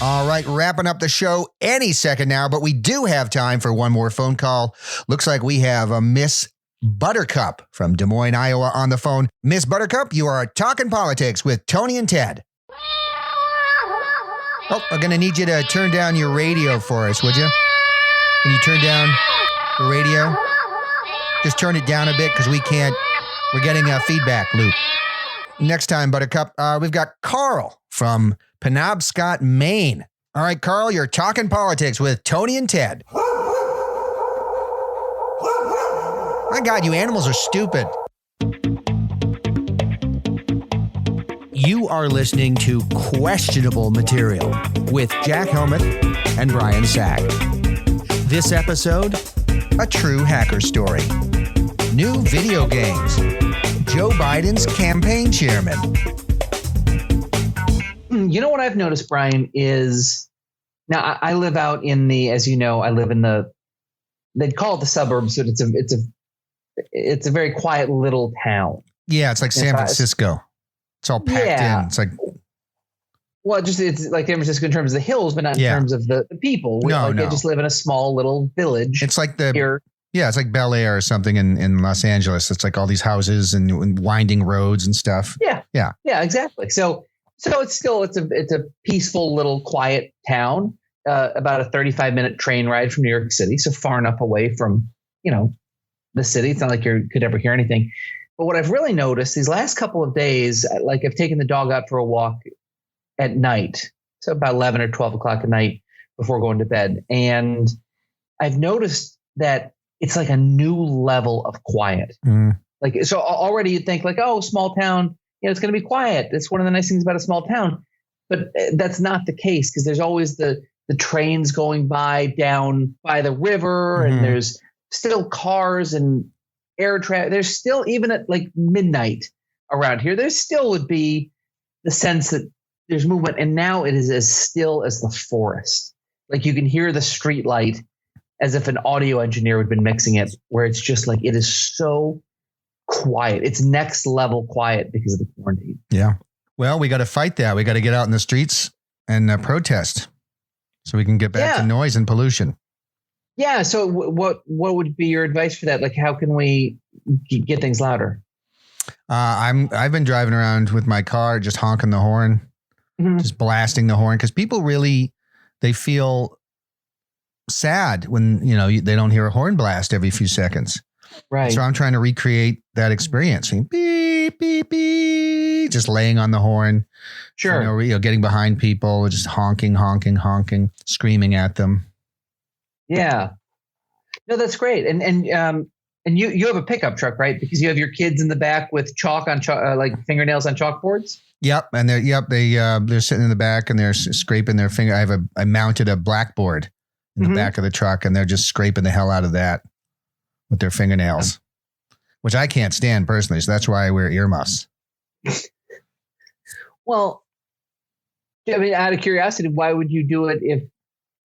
All right, wrapping up the show any second now, but we do have time for one more phone call. Looks like we have a Miss Buttercup from Des Moines, Iowa on the phone. Miss Buttercup, you are talking politics with Tony and Ted. Oh, I'm going to need you to turn down your radio for us, would you? Can you turn down the radio? Just turn it down a bit because we're getting a feedback loop. Next time, Buttercup, we've got Carl from Penobscot, Maine. All right, Carl, you're talking politics with Tony and Ted. My God, you animals are stupid. You are listening to Questionable Material with Jack Helmuth and Brian Sack. This episode, a true hacker story. New video games. Joe Biden's campaign chairman. You know what I've noticed, Brian, is now I live out in as you know, I live in they'd call it the suburbs, but it's a very quiet little town. Yeah, it's like San Francisco. It's all packed in. It's like, well, it's like San Francisco in terms of the hills, but not in terms of the people. No. They just live in a small little village. It's like it's like Bel Air or something in Los Angeles. It's like all these houses and winding roads and stuff. Yeah, exactly. So it's a peaceful little quiet town, about a 35-minute train ride from New York City. So far enough away from, the city. It's not like you could ever hear anything. But what I've really noticed these last couple of days, like I've taken the dog out for a walk at night. So about 11 or 12 o'clock at night before going to bed. And I've noticed that it's like a new level of quiet. Like, so already you think like, oh, small town, it's going to be quiet. That's one of the nice things about a small town. But that's not the case because there's always the trains going by down by the river and there's still cars and air traffic. There's still, even at like midnight around here, there still would be the sense that there's movement. And now it is as still as the forest. Like you can hear the street light as if an audio engineer had been mixing it, where it's just like, it is so quiet. It's next level quiet because of the quarantine. Yeah. Well, we got to fight that. We got to get out in the streets and protest so we can get back to noise and pollution. Yeah. So what would be your advice for that? Like, how can we get things louder? I've been driving around with my car, just honking the horn, just blasting the horn. Cause people really, they feel sad when, they don't hear a horn blast every few seconds. Right. So I'm trying to recreate that experience. Beep, beep, beep, just laying on the horn. Sure. Getting behind people, just honking, screaming at them. Yeah. No, that's great. And you have a pickup truck, right? Because you have your kids in the back with chalk on like fingernails on chalkboards. Yep. And they're sitting in the back and they're scraping their finger. I mounted a blackboard in the back of the truck and they're just scraping the hell out of that with their fingernails, which I can't stand personally. So that's why I wear earmuffs. Well, I mean, out of curiosity, why would you do it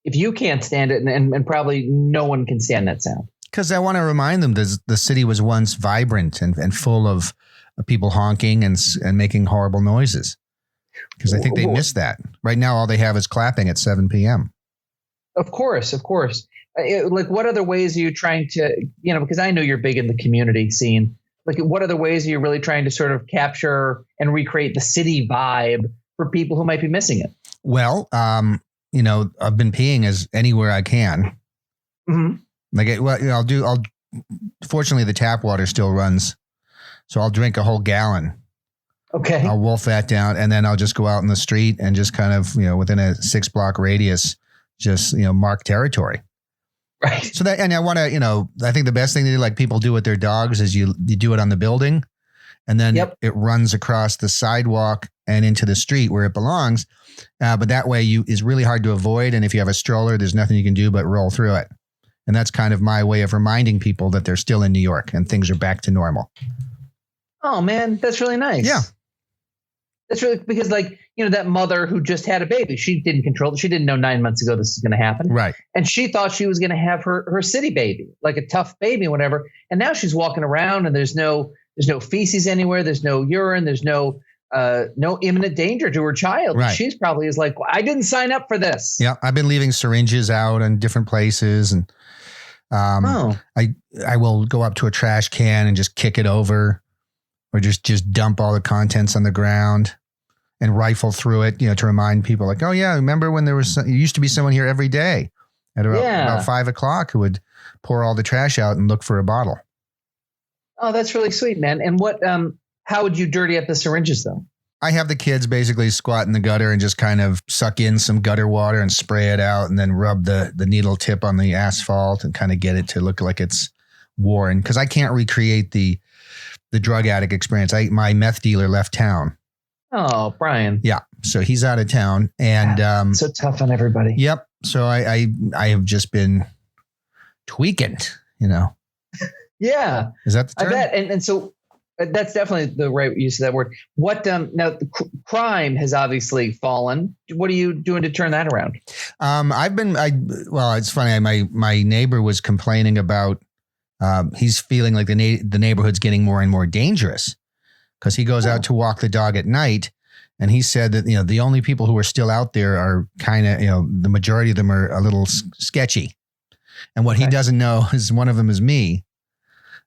if you can't stand it and probably no one can stand that sound? Because I want to remind them that the city was once vibrant and full of people honking and making horrible noises. Because I think they missed that. Right now, all they have is clapping at 7 p.m. Of course. Like, what other ways are you trying to, because I know you're big in the community scene. Like, what other ways are you really trying to sort of capture and recreate the city vibe for people who might be missing it? Well, I've been peeing as anywhere I can. Fortunately, the tap water still runs. So I'll drink a whole gallon. Okay. I'll wolf that down. And then I'll just go out in the street and just kind of, within a 6-block radius, just, mark territory. Right. So that, and I want to, I think the best thing to do, like people do with their dogs, is you do it on the building and then it runs across the sidewalk and into the street where it belongs. But that way is really hard to avoid. And if you have a stroller, there's nothing you can do but roll through it. And that's kind of my way of reminding people that they're still in New York and things are back to normal. Oh man, that's really nice. Yeah. That's really, because that mother who just had a baby, she didn't control it. She didn't know 9 months ago this was going to happen. Right. And she thought she was going to have her city baby, like a tough baby, whatever. And now she's walking around and there's no feces anywhere. There's no urine. There's no no imminent danger to her child. Right. She's probably is like, well, I didn't sign up for this. Yeah, I've been leaving syringes out in different places, and I will go up to a trash can and just kick it over, or just dump all the contents on the ground and rifle through it, to remind people like, oh yeah, remember when there used to be someone here every day at about 5 o'clock who would pour all the trash out and look for a bottle. Oh, that's really sweet, man. And how would you dirty up the syringes though? I have the kids basically squat in the gutter and just kind of suck in some gutter water and spray it out, and then rub the needle tip on the asphalt and kind of get it to look like it's worn. Because I can't recreate the drug addict experience. My meth dealer left town. Oh, Brian. Yeah. So he's out of town, and so tough on everybody. Yep. So I have just been tweaking, Yeah. Is that the term? I bet. And so that's definitely the right use of that word. What now? The crime has obviously fallen. What are you doing to turn that around? It's funny. My neighbor was complaining about. He's feeling like the neighborhood's getting more and more dangerous because he goes out to walk the dog at night, and he said that the only people who are still out there are kind of the majority of them are a little sketchy, and what he doesn't know is one of them is me.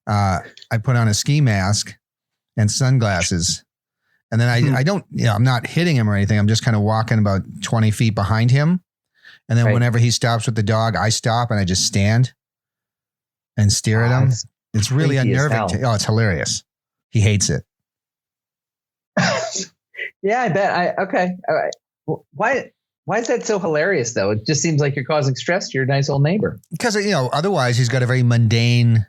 I put on a ski mask and sunglasses, and then I don't, I'm not hitting him or anything. I'm just kind of walking about 20 feet behind him. And then whenever he stops with the dog, I stop and I just stand and stare at him. It's really unnerving. It's hilarious. He hates it. Yeah, I bet. Okay. All right. Why is that so hilarious though? It just seems like you're causing stress to your nice old neighbor. Because, otherwise he's got a very mundane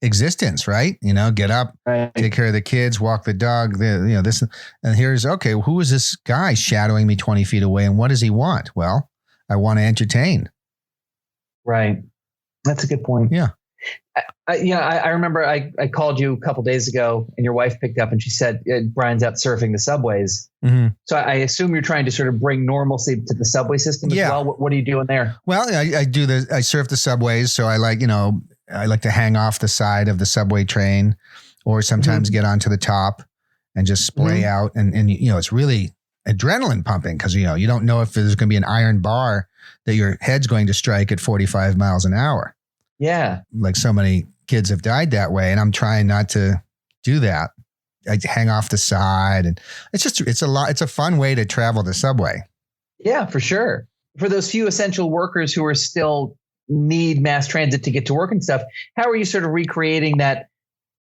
existence, right? Get up, take care of the kids, walk the dog, this, and here's, okay, who is this guy shadowing me 20 feet away, and what does he want? Well, I want to entertain. Right. That's a good point. Yeah. I remember I called you a couple days ago, and your wife picked up and she said, Brian's out surfing the subways. Mm-hmm. So I assume you're trying to sort of bring normalcy to the subway system as well. What are you doing there? Well, I surf the subways. So I like to hang off the side of the subway train, or sometimes get onto the top and just splay out. And it's really adrenaline pumping because, you don't know if there's going to be an iron bar that your head's going to strike at 45 miles an hour. Yeah. Like so many kids have died that way. And I'm trying not to do that. I hang off the side, and it's a fun way to travel the subway. Yeah, for sure. For those few essential workers who are still need mass transit to get to work and stuff, how are you sort of recreating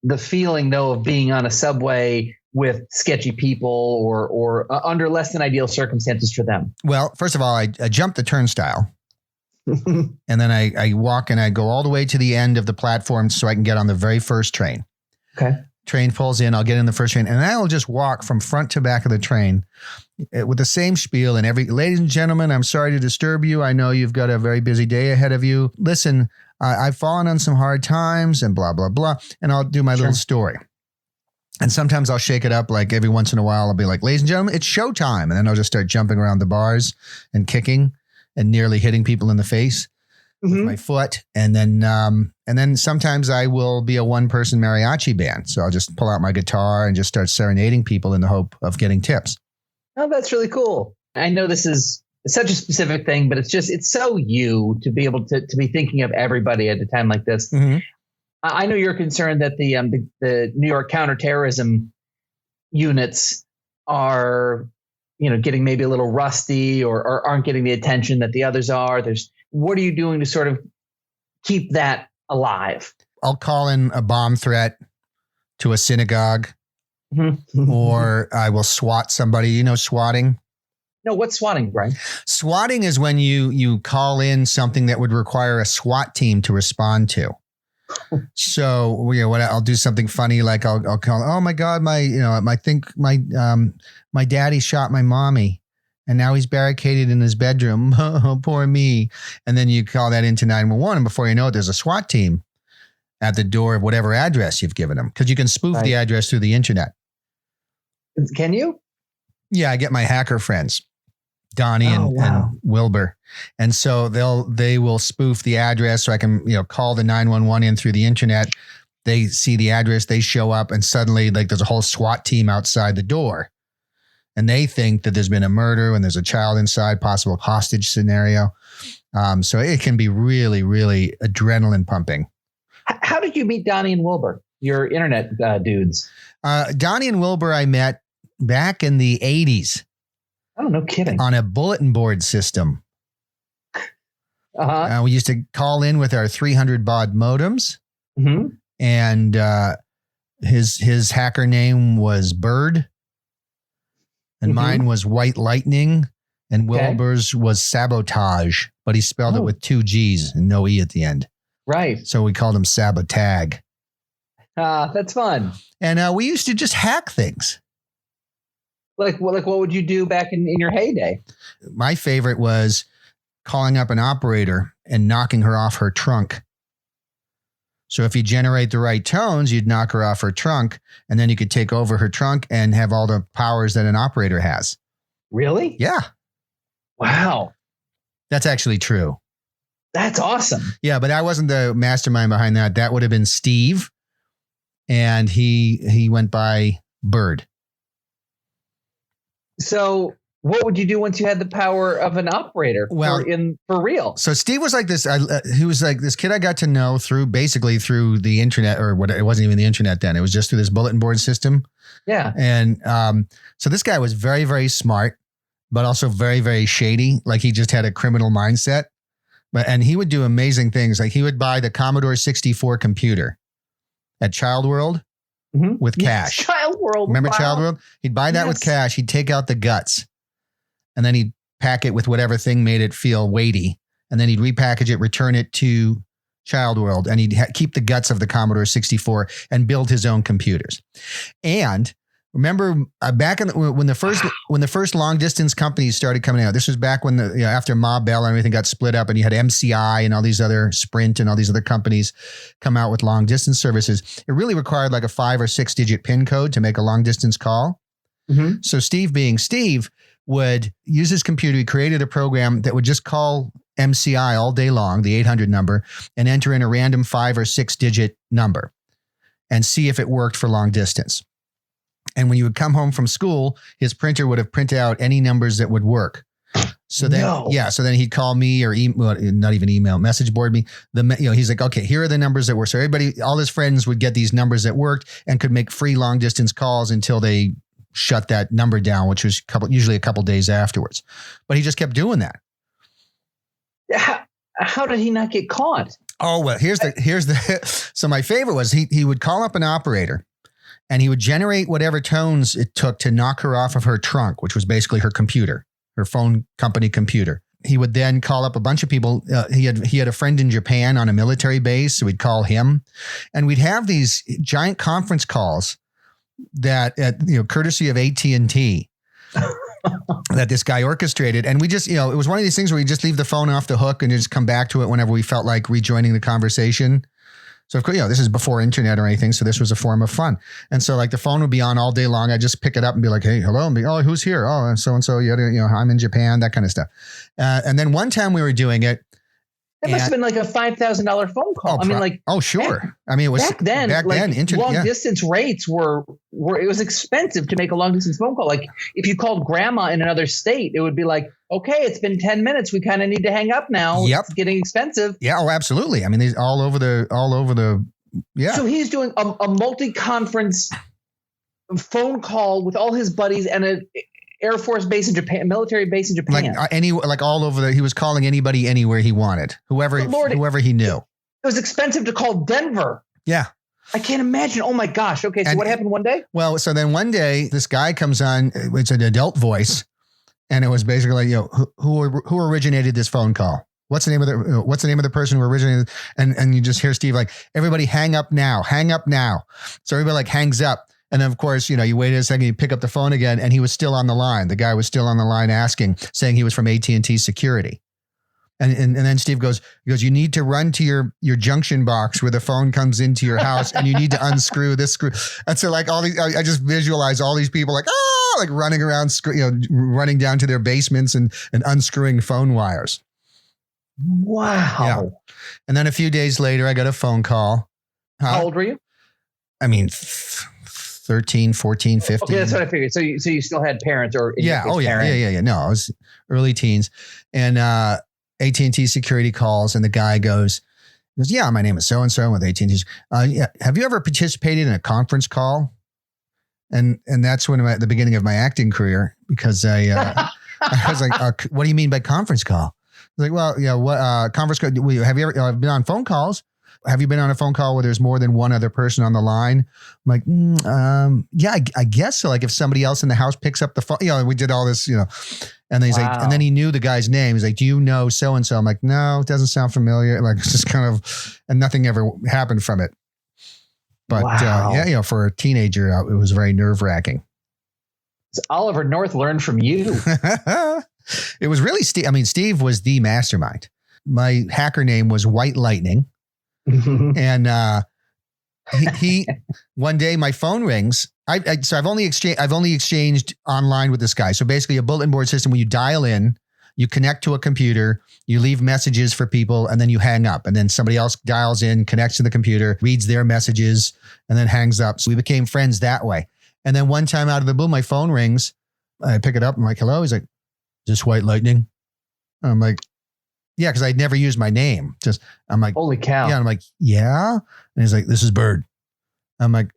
the feeling though of being on a subway with sketchy people or under less than ideal circumstances for them? Well, first of all, I jump the turnstile. And then I walk and I go all the way to the end of the platform so I can get on the very first train. Okay. Train pulls in, I'll get in the first train, and I will just walk from front to back of the train with the same spiel and ladies and gentlemen, I'm sorry to disturb you. I know you've got a very busy day ahead of you. Listen, I've fallen on some hard times and blah, blah, blah. And I'll do my little story. And sometimes I'll shake it up. Like every once in a while, I'll be like, ladies and gentlemen, it's showtime. And then I'll just start jumping around the bars and kicking and nearly hitting people in the face with my foot. And then sometimes I will be a one-person mariachi band. So I'll just pull out my guitar and just start serenading people in the hope of getting tips. Oh, that's really cool. I know this is such a specific thing, but it's so you to be able to be thinking of everybody at a time like this. Mm-hmm. I know you're concerned that the New York counterterrorism units are getting maybe a little rusty or aren't getting the attention that the others are. What are you doing to sort of keep that alive? I'll call in a bomb threat to a synagogue, or I will SWAT somebody. Swatting? No, what's swatting, Brian? Swatting is when you call in something that would require a SWAT team to respond to. So what I'll do something funny, like I'll call, oh my God, I think my daddy shot my mommy and now he's barricaded in his bedroom. Oh, poor me. And then you call that into 911, and before you know it, there's a SWAT team at the door of whatever address you've given them, because you can spoof the address through the internet. Can you? Yeah, I get my hacker friends, Donnie and Wilbur. And so they will spoof the address so I can, call the 911 in through the internet. They see the address, they show up, and suddenly there's a whole SWAT team outside the door and they think that there's been a murder and there's a child inside, possible hostage scenario. So it can be really, really adrenaline pumping. How did you meet Donnie and Wilbur, your internet dudes? Donnie and Wilbur I met back in the 80s. Oh, no kidding. On a bulletin board system. We used to call in with our 300 baud modems. Mm-hmm. And his hacker name was Bird. And mine was White Lightning. And Wilbur's was Sabotage. But he spelled it with 2 G's and no E at the end. Right. So we called him Sabotag. That's fun. And we used to just hack things. Like what would you do back in your heyday? My favorite was calling up an operator and knocking her off her trunk. So if you generate the right tones, you'd knock her off her trunk, and then you could take over her trunk and have all the powers that an operator has. Really? Yeah. Wow. That's actually true. That's awesome. Yeah, but I wasn't the mastermind behind that. That would have been Steve, and he went by Bird. So what would you do once you had the power of an operator for real? So Steve was like this. He was like this kid I got to know through the internet, or what? It wasn't even the internet then. It was just through this bulletin board system. Yeah. And so this guy was very, very smart, but also very, very shady. Like he just had a criminal mindset. And he would do amazing things. Like he would buy the Commodore 64 computer at Child World with cash. Yes, Child World. Remember Child World? He'd buy that with cash. He'd take out the guts. And then he'd pack it with whatever thing made it feel weighty. And then he'd repackage it, return it to Child World. And he'd keep the guts of the Commodore 64 and build his own computers. And remember back when the first long distance companies started coming out, this was back when after Ma Bell and everything got split up, and you had MCI and all these other Sprint and all these other companies come out with long distance services. It really required like a 5 or 6 digit PIN code to make a long distance call. Mm-hmm. So Steve, being Steve, would use his computer. He created a program that would just call MCI all day long, the 800 number, and enter in a random 5 or 6 digit number and see if it worked for long distance. And when you would come home from school, his printer would have printed out any numbers that would work. So then, so then he'd call me or not even email, message board me. He's like, okay, here are the numbers that work. So everybody, all his friends would get these numbers that worked and could make free long distance calls until they shut that number down, which was usually a couple days afterwards. But he just kept doing that. How did he not get caught? Oh, well, here's the, so my favorite was he would call up an operator and he would generate whatever tones it took to knock her off of her trunk, which was basically her computer, her phone company computer. He would then call up a bunch of people. He had a friend in Japan on a military base, so we'd call him, and we'd have these giant conference calls that, courtesy of AT&T, that this guy orchestrated. And we just, it was one of these things where we just leave the phone off the hook and just come back to it whenever we felt like rejoining the conversation. So, of course, this is before internet or anything. So this was a form of fun. And so like the phone would be on all day long. I'd just pick it up and be like, hey, hello. And be, oh, who's here? Oh, so-and-so, I'm in Japan, that kind of stuff. And then one time we were doing it. It must have been like a $5,000 phone call. Sure. It was back then, long distance rates were it was expensive to make a long distance phone call. Like if you called grandma in another state, it would be like, okay, it's been 10 minutes. We kind of need to hang up now. Yep. It's getting expensive. Yeah. Oh, absolutely. These all over the. Yeah. So he's doing a multi-conference phone call with all his buddies and a Air Force base in Japan, military base in Japan. Like all over he was calling anybody anywhere he wanted, whoever he knew. It was expensive to call Denver. Yeah. I can't imagine. Oh my gosh. Okay. So what happened one day? Well, so then one day this guy comes on, it's an adult voice. And it was basically, who originated this phone call? What's the name of the person who originated? And you just hear Steve like, everybody hang up now. So everybody like hangs up. And then, of course, you wait a second, you pick up the phone again, and he was still on the line. The guy was still on the line saying he was from AT&T security. And then Steve goes, you need to run to your junction box where the phone comes into your house, and you need to unscrew this screw. And so like all these, I just visualize all these people like, like running around, running down to their basements and unscrewing phone wires. Wow. Yeah. And then a few days later, I got a phone call. How old were you? 13, 14, 15. Okay, that's what I figured. So you still had parents or yeah. Oh yeah. parents. Yeah. No, I was early teens, and AT&T security calls, and the guy goes, yeah, my name is so-and-so with AT&T. Yeah. Have you ever participated in a conference call? And that's when at the beginning of my acting career, because I was like, what do you mean by conference call? Like, well, yeah, what conference call? Have you ever been on phone calls? Have you been on a phone call where there's more than one other person on the line? I'm like, yeah, I guess so. Like if somebody else in the house picks up the phone, we did all this, and then he's like, and then he knew the guy's name. He's like, do you know so-and-so? I'm like, no, it doesn't sound familiar. Like it's just kind of, and nothing ever happened from it. But yeah, for a teenager, it was very nerve wracking. So Oliver North learned from you. It was really Steve. I mean, Steve was the mastermind. My hacker name was White Lightning. And he one day my phone rings. So I've only exchanged online with this guy. So basically a bulletin board system where you dial in, you connect to a computer, you leave messages for people, and then you hang up. And then somebody else dials in, connects to the computer, reads their messages, and then hangs up. So we became friends that way. And then one time out of the blue, my phone rings. I pick it up. I'm like, hello. He's like, is this White Lightning? I'm like, yeah, because I'd never used my name. I'm like, holy cow. Yeah. I'm like, yeah. And he's like, this is Bird. I'm like,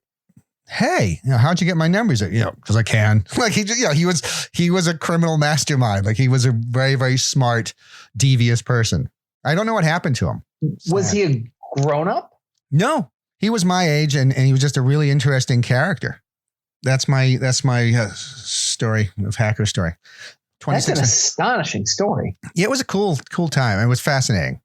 hey, how'd you get my number? He's like, because I can. Like he was a criminal mastermind. Like he was a very, very smart, devious person. I don't know what happened to him. Was he a grown up? No, he was my age, and he was just a really interesting character. That's my story of hacker story. That's an astonishing story. Yeah, it was a cool time. It was fascinating.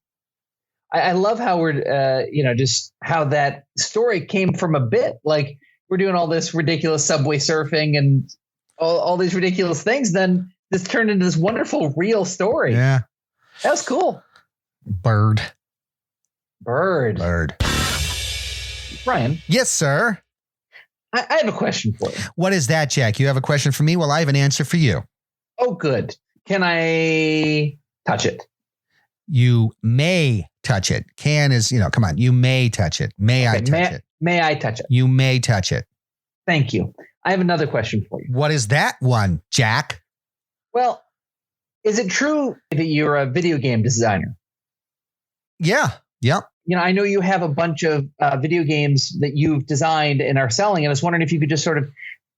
I love how we're, just how that story came from a bit. Like we're doing all this ridiculous subway surfing and all these ridiculous things. Then this turned into this wonderful real story. Yeah. That was cool. Bird. Brian. Yes, sir. I have a question for you. What is that, Jack? You have a question for me? Well, I have an answer for you. Oh, good. Can I touch it? You may touch it. Can is, come on. You may touch it. May I touch it? May I touch it? You may touch it. Thank you. I have another question for you. What is that one, Jack? Well, is it true that you're a video game designer? Yeah. Yep. I know you have a bunch of video games that you've designed and are selling. And I was wondering if you could just sort of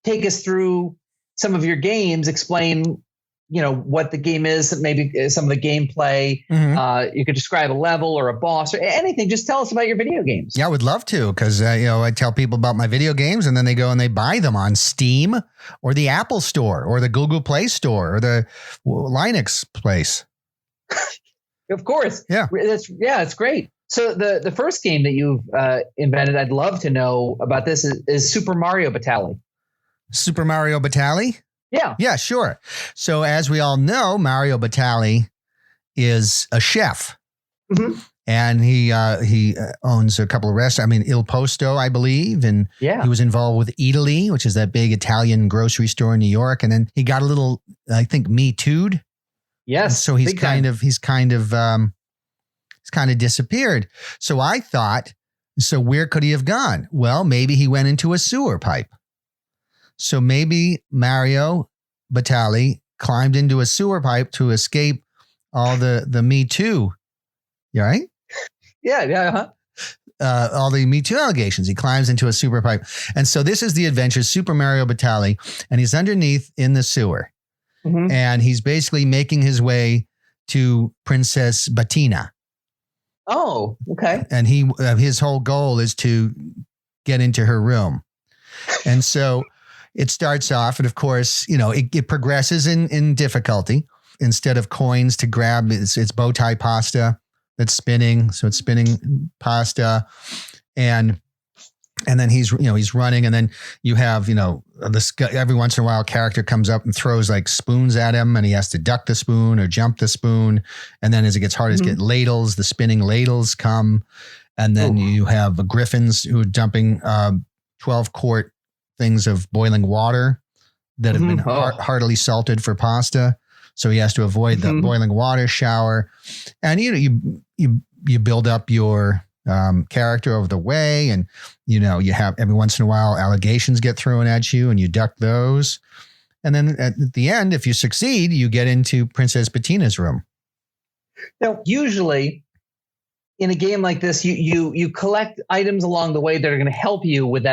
take us through some of your games, explain, what the game is, maybe some of the gameplay. Mm-hmm. You could describe a level or a boss or anything. Just tell us about your video games. Yeah, I would love to, because, I tell people about my video games and then they go and they buy them on Steam or the Apple Store or the Google Play Store or the Linux place. Of course. Yeah. It's great. So the first game that you've invented, I'd love to know about this, is Super Mario Batali. Super Mario Batali? Yeah. Yeah, sure. So as we all know, Mario Batali is a chef. Mm-hmm. And he owns a couple of restaurants. I mean, Il Posto, I believe. And he was involved with Italy, which is that big Italian grocery store in New York. And then he got a little, I think, Me Too'd. Yes. And so he's kind of disappeared. So I thought, so where could he have gone? Well, maybe he went into a sewer pipe. So maybe Mario Batali climbed into a sewer pipe to escape all the Me Too. You all right? Yeah. All the Me Too allegations. He climbs into a sewer pipe. And so this is the adventure, Super Mario Batali, and he's underneath in the sewer. Mm-hmm. And he's basically making his way to Princess Batina. Oh, okay. And his whole goal is to get into her room. And so it starts off, and of course, it progresses in difficulty. Instead of coins to grab, it's bow tie pasta that's spinning. So it's spinning pasta, and then he's running, and then you have this guy, every once in a while, a character comes up and throws like spoons at him, and he has to duck the spoon or jump the spoon. And then as it gets harder, get ladles. The spinning ladles come, and then you have griffins who are dumping 12-quart things of boiling water that have been heartily salted for pasta. So he has to avoid the boiling water shower, and you build up your character over the way. And, you have every once in a while allegations get thrown at you and you duck those. And then at the end, if you succeed, you get into Princess Bettina's room. Now, usually in a game like this, you collect items along the way that are going to help you with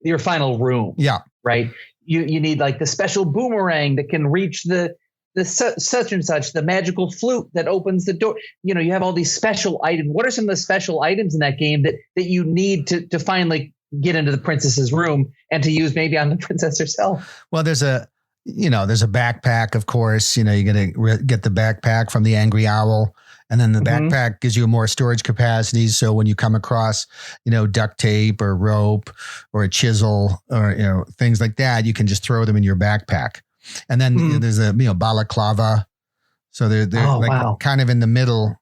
your final room. Yeah. Right. You need like the special boomerang that can reach the such and such, the magical flute that opens the door. You have all these special items. What are some of the special items in that game that you need to finally get into the princess's room and to use maybe on the princess herself? Well, there's a backpack, of course. You're going to get the backpack from the Angry Owl. And then the backpack gives you more storage capacity. So when you come across, duct tape or rope or a chisel or, things like that, you can just throw them in your backpack. And then there's a, balaclava. So they're kind of in the middle.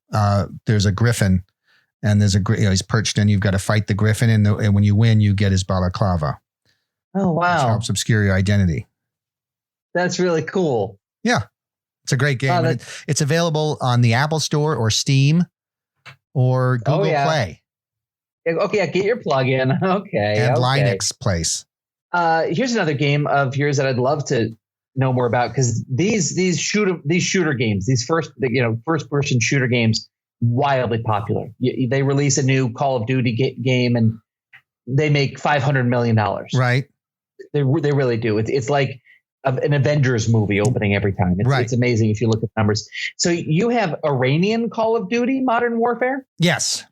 There's a griffin and there's he's perched and you've got to fight the griffin. And when you win, you get his balaclava. Oh, wow. Which helps obscure your identity. That's really cool. Yeah. It's a great game. It's available on the Apple Store or Steam or Google Play. Okay, get your plug in. Okay. And Linux Place. Here's another game of yours that I'd love to know more about, because these shooter games, these first person shooter games, wildly popular. They release a new Call of Duty game and they make $500 million. Right. They really do. It's like an Avengers movie opening every time. It's amazing if you look at the numbers. So you have Iranian Call of Duty Modern Warfare? Yes.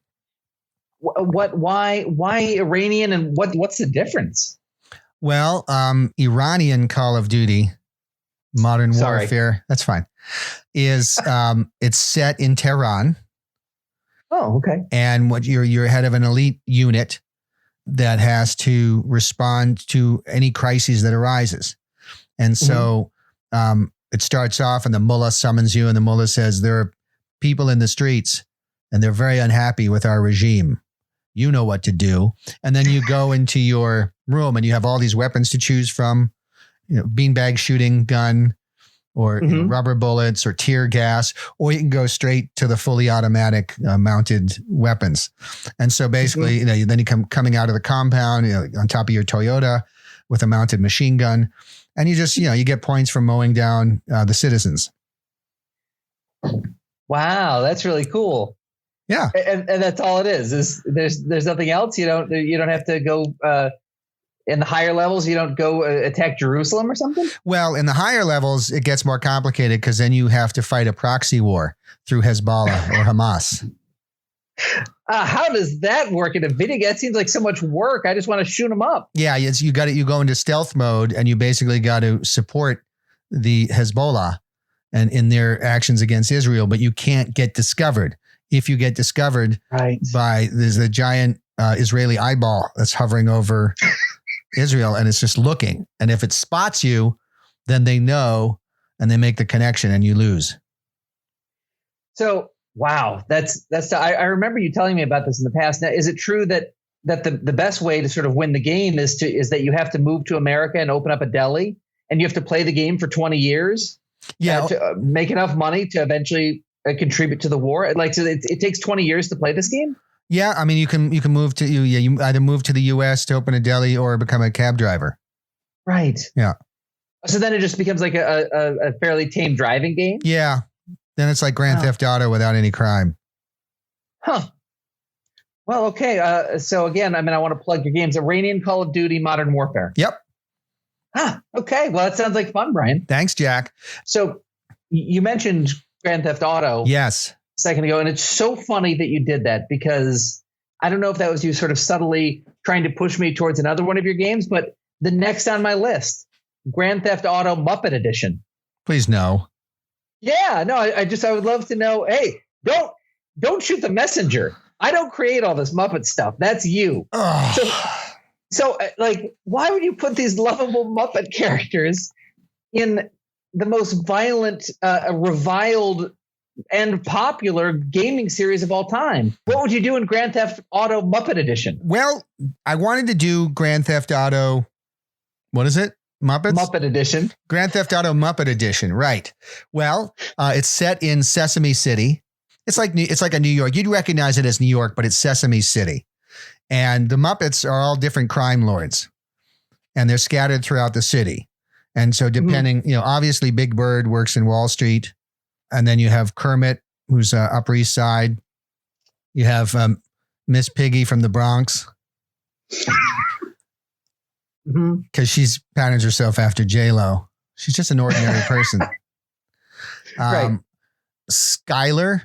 Why Iranian, and what's the difference? Well, Iranian Call of Duty Modern Warfare, that's fine, is it's set in Tehran. Oh, okay. And what you're head of an elite unit that has to respond to any crises that arises. And so it starts off and the mullah summons you and the mullah says, there are people in the streets and they're very unhappy with our regime. You know what to do. And then you go into your room and you have all these weapons to choose from, beanbag shooting gun or rubber bullets or tear gas, or you can go straight to the fully automatic mounted weapons. And so basically, then you coming out of the compound, on top of your Toyota with a mounted machine gun. And you just, you get points for mowing down the citizens. Wow, that's really cool. Yeah, and that's all it is. There's nothing else. You don't have to go in the higher levels. You don't go attack Jerusalem or something. Well, in the higher levels, it gets more complicated because then you have to fight a proxy war through Hezbollah or Hamas. How does that work in a video game? That seems like so much work. I just want to shoot them up. Yeah, you go into stealth mode and you basically got to support the Hezbollah and in their actions against Israel, but you can't get discovered. If you get discovered there's a giant Israeli eyeball that's hovering over Israel and it's just looking. And if it spots you, then they know and they make the connection and you lose. So, wow, I remember you telling me about this in the past. Now, is it true that the best way to sort of win the game is that you have to move to America and open up a deli and you have to play the game for 20 years? Yeah. To make enough money to eventually contribute to the war? So it takes 20 years to play this game? Yeah. I mean, you can move to, you either move to the US to open a deli or become a cab driver. Right. Yeah. So then it just becomes like a fairly tame driving game? Yeah. Then it's like Grand Theft Auto without any crime. Huh. Well, okay. So again, I want to plug your games. Iranian Call of Duty Modern Warfare. Yep. Okay. Well, that sounds like fun, Brian. Thanks, Jack. So you mentioned Grand Theft Auto. Yes. A second ago. And it's so funny that you did that, because I don't know if that was you sort of subtly trying to push me towards another one of your games, but the next on my list, Grand Theft Auto Muppet Edition. Please no. Yeah, no, I would love to know. Hey, don't shoot the messenger. I don't create all this Muppet stuff. That's you. So why would you put these lovable Muppet characters in the most violent, reviled, and popular gaming series of all time? What would you do in Grand Theft Auto Muppet Edition? Well, I wanted to do Grand Theft Auto. What is it? Muppet Edition. Grand Theft Auto Muppet Edition. Right. Well, it's set in Sesame City It's like a New York. You'd recognize it as New York, but it's Sesame City. And the Muppets are all different crime lords. And they're scattered throughout the city. And so depending, obviously Big Bird works in Wall Street. And then you have Kermit, who's Upper East Side. You have Miss Piggy from the Bronx. Because she's patterns herself after J-Lo. She's just an ordinary person. Right. Skylar.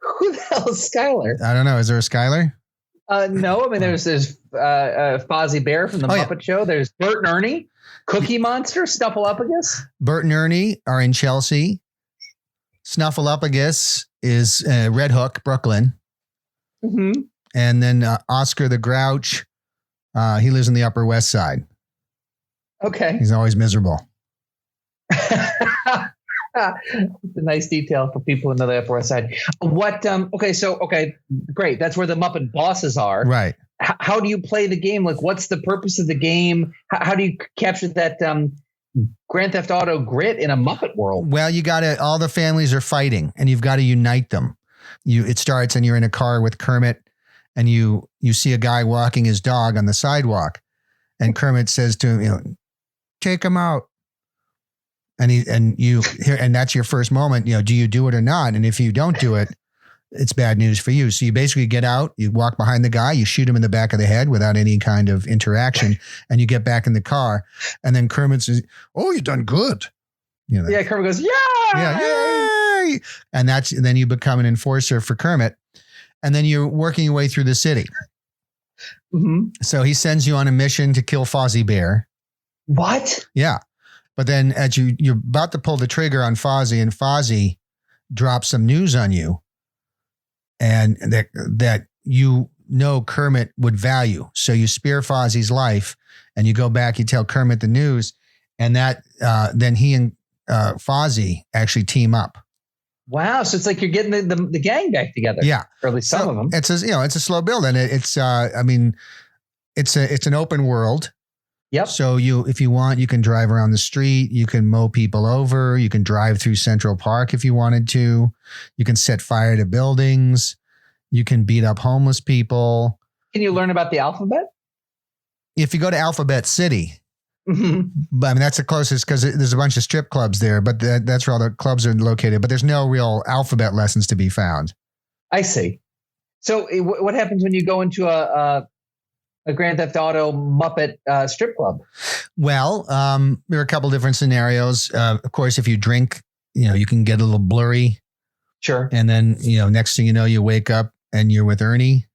Who the hell is Skylar? I don't know. Is there a Skylar? No. I mean, there's Fozzie Bear from the Muppet Show. There's Bert and Ernie, Cookie Monster, Snuffleupagus. Bert and Ernie are in Chelsea. Snuffleupagus is Red Hook, Brooklyn. Mm-hmm. And then Oscar the Grouch, he lives in the Upper West Side. Okay. He's always miserable. It's a nice detail for people in the Upper West Side. Okay, great. That's where the Muppet bosses are. Right. How do you play the game? Like, what's the purpose of the game? How do you capture that Grand Theft Auto grit in a Muppet world? Well, all the families are fighting and you've got to unite them. It starts and you're in a car with Kermit and you see a guy walking his dog on the sidewalk and Kermit says to him, take him out. And that's your first moment, do you do it or not? And if you don't do it, it's bad news for you. So you basically get out, you walk behind the guy, you shoot him in the back of the head without any kind of interaction, and you get back in the car. And then Kermit says, "Oh, you've done good." Yeah, Kermit goes, "Yay!" Yeah, yay! And then you become an enforcer for Kermit. And then you're working your way through the city. Mm-hmm. So he sends you on a mission to kill Fozzie Bear. What? Yeah. But then as you're about to pull the trigger on Fozzie, and Fozzie drops some news on you, and that Kermit would value. So you spare Fozzie's life, and you go back, you tell Kermit the news, and then he and Fozzie actually team up. Wow! So it's like you're getting the gang back together. Yeah, or at least some of them. It's a slow build, and it's an open world. Yep. So if you want, you can drive around the street. You can mow people over. You can drive through Central Park if you wanted to. You can set fire to buildings. You can beat up homeless people. Can you learn about the alphabet? If you go to Alphabet City, Mm-hmm. that's the closest because there's a bunch of strip clubs there, but that's where all the clubs are located. But there's no real alphabet lessons to be found. I see. So what happens when you go into a Grand Theft Auto Muppet strip club? Well, there are a couple different scenarios. Of course, if you drink, you can get a little blurry. Sure. And then, next thing you know, you wake up and you're with Ernie.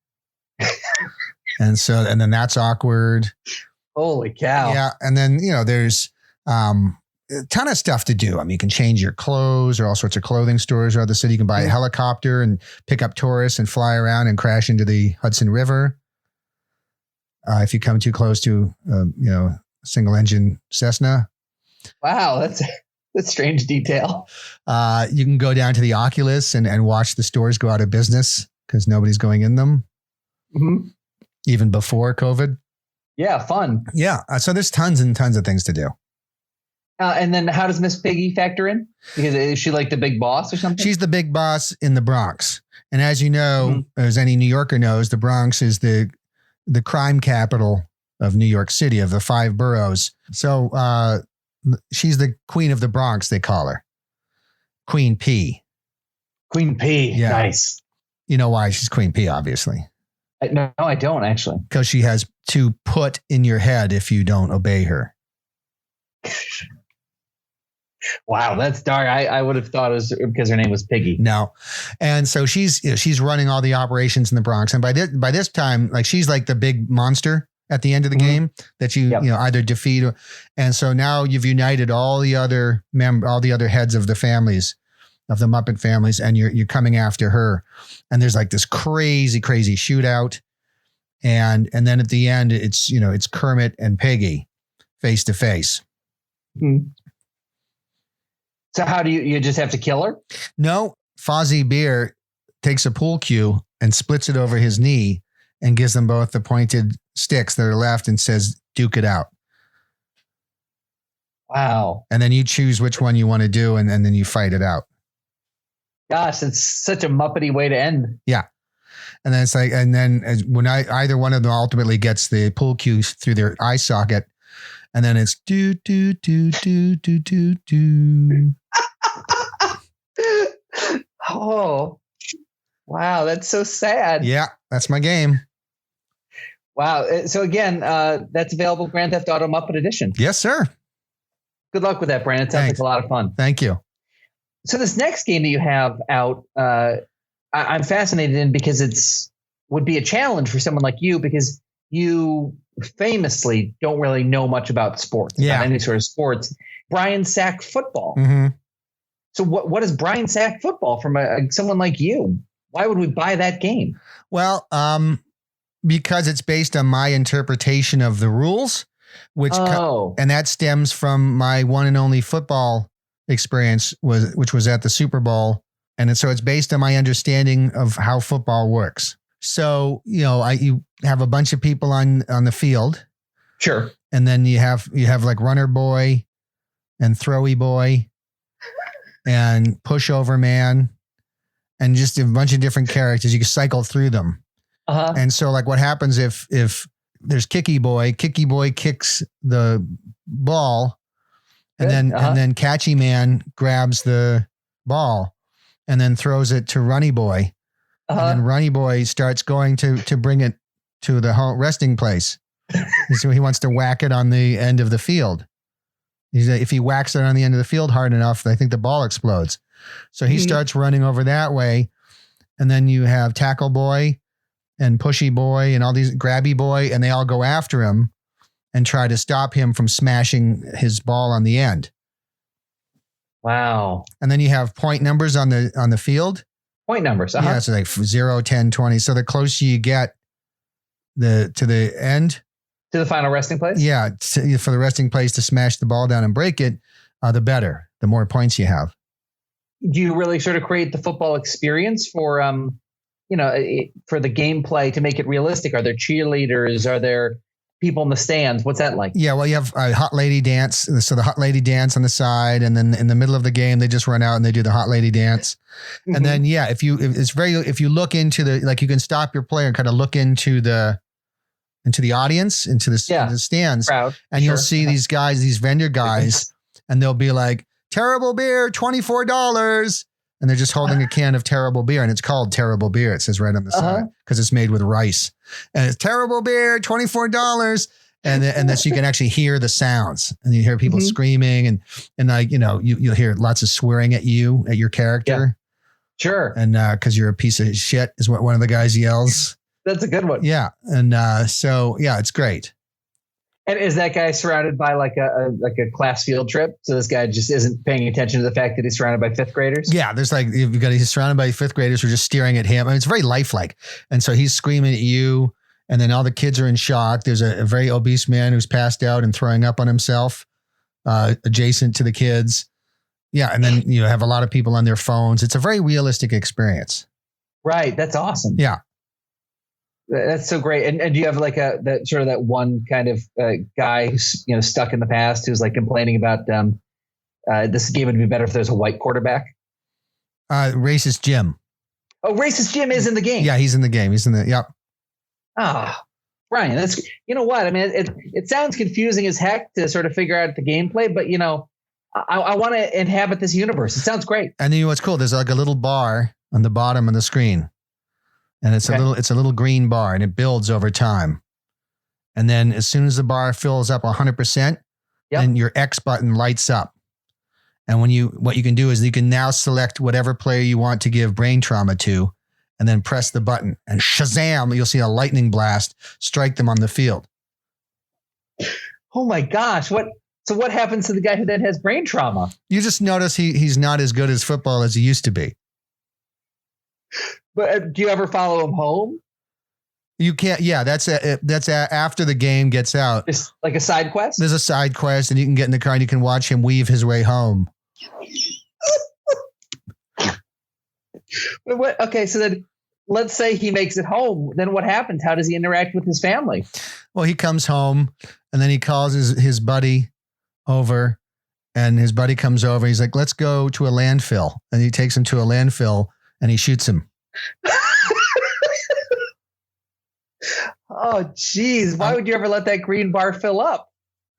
and then that's awkward. Holy cow. Yeah. And then, there's a ton of stuff to do. I mean, you can change your clothes. There are all sorts of clothing stores around the city. You can buy a helicopter and pick up tourists and fly around and crash into the Hudson River. If you come too close to, single engine Cessna. Wow, that's strange detail. You can go down to the Oculus and watch the stores go out of business because nobody's going in them. Mm-hmm. Even before COVID. Yeah, fun. Yeah. So there's tons and tons of things to do. And then how does Miss Piggy factor in? Because is she like the big boss or something? She's the big boss in the Bronx. And as you know, as any New Yorker knows, the Bronx is the crime capital of New York City, of the 5 boroughs. So she's the queen of the Bronx, they call her. Queen P. Queen P. Yeah. Nice. You know why she's Queen P, obviously. No, I don't actually. Because she has to put in your head if you don't obey her. Wow, that's dark. I would have thought it was because her name was Piggy. No. And so she's running all the operations in the Bronx. And by this time, like she's like the big monster at the end of the game that you either defeat and so now you've united all the other heads of the families, of the Muppet families, and you're coming after her. And there's like this crazy shootout. And then at the end it's Kermit and Piggy face to face. Mm-hmm. So how do you just have to kill her? No, Fozzie Bear takes a pool cue and splits it over his knee and gives them both the pointed sticks that are left and says, "Duke it out." Wow. And then you choose which one you want to do, and then you fight it out. Gosh, it's such a Muppety way to end. Yeah. And then it's like, and then when either one of them ultimately gets the pool cue through their eye socket, and then it's do, do, do, do, do, do, do. Oh, wow. That's so sad. Yeah, that's my game. Wow. So again, that's available Grand Theft Auto Muppet Edition. Yes, sir. Good luck with that, Brandon. It sounds like a lot of fun. Thank you. So this next game that you have out, I'm fascinated in because would be a challenge for someone like you because you famously don't really know much about sports, about any sort of sports. Brian Sack football. Mm-hmm. So what is Brian Sack football from someone like you? Why would we buy that game? Well, because it's based on my interpretation of the rules, and that stems from my one and only football experience which was at the Super Bowl. And so it's based on my understanding of how football works. So, you have a bunch of people on the field. Sure. And then you have like runner boy and throwy boy and pushover man and just a bunch of different characters. You can cycle through them. Uh-huh. And so like what happens if there's kicky boy kicks the ball and then catchy man grabs the ball and then throws it to runny boy. And then runny boy starts going to bring it to the home resting place. So he wants to whack it on the end of the field. If he whacks it on the end of the field hard enough, I think the ball explodes. So he starts running over that way. And then you have tackle boy and pushy boy and all these grabby boy, and they all go after him and try to stop him from smashing his ball on the end. Wow. And then you have point numbers on the field. Point numbers. Uh-huh. Yeah, so like 0, 10, 20. So the closer you get to the end. To the final resting place? Yeah, for the resting place to smash the ball down and break it, the better, the more points you have. Do you really sort of create the football experience for, for the gameplay to make it realistic? Are there cheerleaders? Are there people in the stands? What's that like? Yeah, well, you have a hot lady dance. So the hot lady dance on the side, and then in the middle of the game, they just run out and they do the hot lady dance. Mm-hmm. And then, if you look into you can stop your player and kind of look into the audience, into the stands, crowd, and you'll see these guys, these vendor guys, and they'll be like, terrible beer, $24. And they're just holding a can of terrible beer, and it's called terrible beer. It says right on the side because it's made with rice, and it's terrible beer, $24. And then so you can actually hear the sounds, and you hear people screaming, and you'll hear lots of swearing at your character. Yeah. Sure. And because you're a piece of shit is what one of the guys yells. That's a good one. Yeah. And it's great. And is that guy surrounded by like a class field trip? So this guy just isn't paying attention to the fact that he's surrounded by fifth graders? Yeah, he's surrounded by fifth graders who are just staring at him. I mean, it's very lifelike. And so he's screaming at you, and then all the kids are in shock. There's a very obese man who's passed out and throwing up on himself, adjacent to the kids. Yeah, and then you have a lot of people on their phones. It's a very realistic experience. Right. That's awesome. Yeah. That's so great. And do you have like that one kind of guy who's stuck in the past who's like complaining about this game would be better if there's a white quarterback? Racist Jim. Oh, Racist Jim is in the game. Yeah, he's in the game. Yep. Ah, Brian, that's what I mean. It sounds confusing as heck to sort of figure out the gameplay, but I want to inhabit this universe. It sounds great. And then what's cool? There's like a little bar on the bottom of the screen. And it's a little green bar, and it builds over time. And then as soon as the bar fills up 100%, then your X button lights up. And what you can do is you can now select whatever player you want to give brain trauma to, and then press the button, and shazam, you'll see a lightning blast strike them on the field. Oh my gosh. So what happens to the guy who then has brain trauma? You just notice he's not as good as football as he used to be. But do you ever follow him home? You can't. Yeah, that's after the game gets out. It's like a side quest? There's a side quest, and you can get in the car and you can watch him weave his way home. Okay, so then let's say he makes it home. Then what happens? How does he interact with his family? Well, he comes home, and then he calls his buddy over, And his buddy comes over. He's like, let's go to a landfill. And he takes him to a landfill and he shoots him. Oh, geez. Why would you ever let that green bar fill up?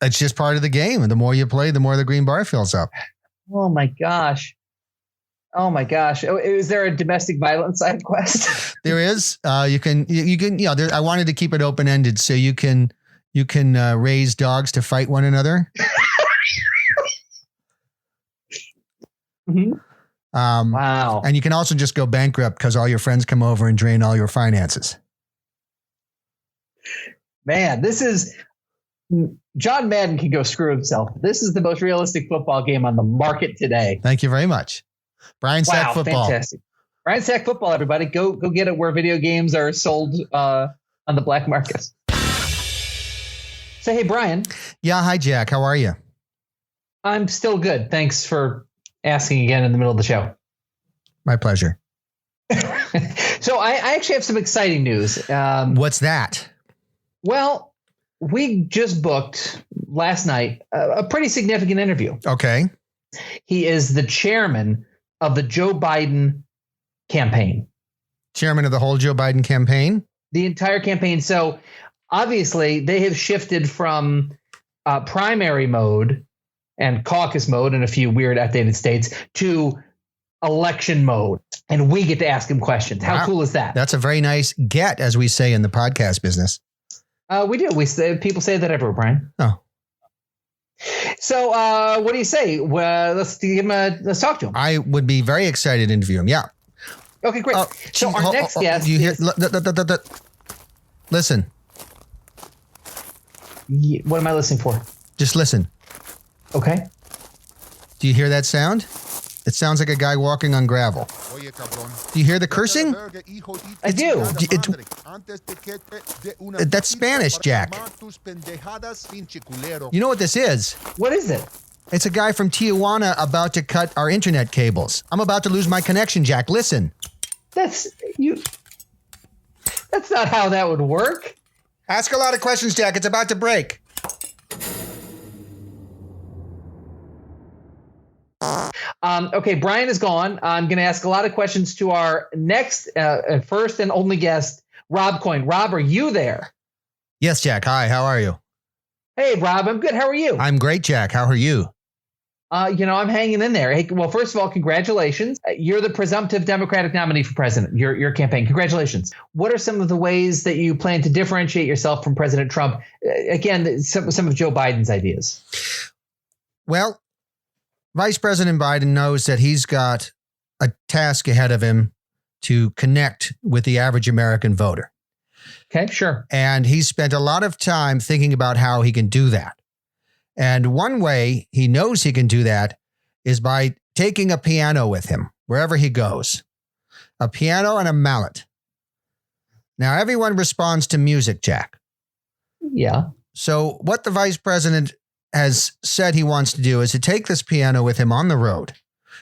It's just part of the game. And the more you play, the more the green bar fills up. Oh, my gosh. Is there a domestic violence side quest? There is. You can, I wanted to keep it open-ended so you can raise dogs to fight one another. Mm-hmm. Wow. And you can also just go bankrupt because all your friends come over and drain all your finances. Man, John Madden can go screw himself. This is the most realistic football game on the market today. Thank you very much. Brian Sack Football. Fantastic. Brian Sack Football, everybody. Go get it where video games are sold on the black market. So, hey, Brian. Yeah. Hi, Jack. How are you? I'm still good. Thanks for asking again in the middle of the show. My pleasure. So I actually have some exciting news. What's that? Well, we just booked last night a pretty significant interview. Okay. He is the chairman of the Joe Biden campaign. Chairman of the whole Joe Biden campaign? The entire campaign. So obviously they have shifted from primary mode and caucus mode in a few weird outdated states to election mode. And we get to ask him questions. How cool is that? That's a very nice get, as we say in the podcast business. We do. People say that everywhere, Brian. Oh. So what do you say? Let's talk to him. I would be very excited to interview him. Yeah. Okay, great. So our next guest. Do you hear? Listen. What am I listening for? Just listen. Okay. Do you hear that sound? It sounds like a guy walking on gravel. Do you hear the cursing? I do. That's Spanish, Jack. You know what this is? What is it? It's a guy from Tijuana about to cut our internet cables. I'm about to lose my connection, Jack. Listen. That's not how that would work. Ask a lot of questions, Jack. It's about to break. Okay, Brian is gone. I'm going to ask a lot of questions to our next first and only guest, Rob Coyne. Rob, are you there? Yes, Jack. Hi, how are you? Hey, Rob, I'm good. How are you? I'm great, Jack. How are you? I'm hanging in there. Hey, well, first of all, congratulations. You're the presumptive Democratic nominee for president, your campaign. Congratulations. What are some of the ways that you plan to differentiate yourself from President Trump? Again, some of Joe Biden's ideas. Well, Vice President Biden knows that he's got a task ahead of him to connect with the average American voter. Okay, sure. And he's spent a lot of time thinking about how he can do that. And one way he knows he can do that is by taking a piano with him wherever he goes. A piano and a mallet. Now, everyone responds to music, Jack. Yeah. So what the vice president has said he wants to do is to take this piano with him on the road.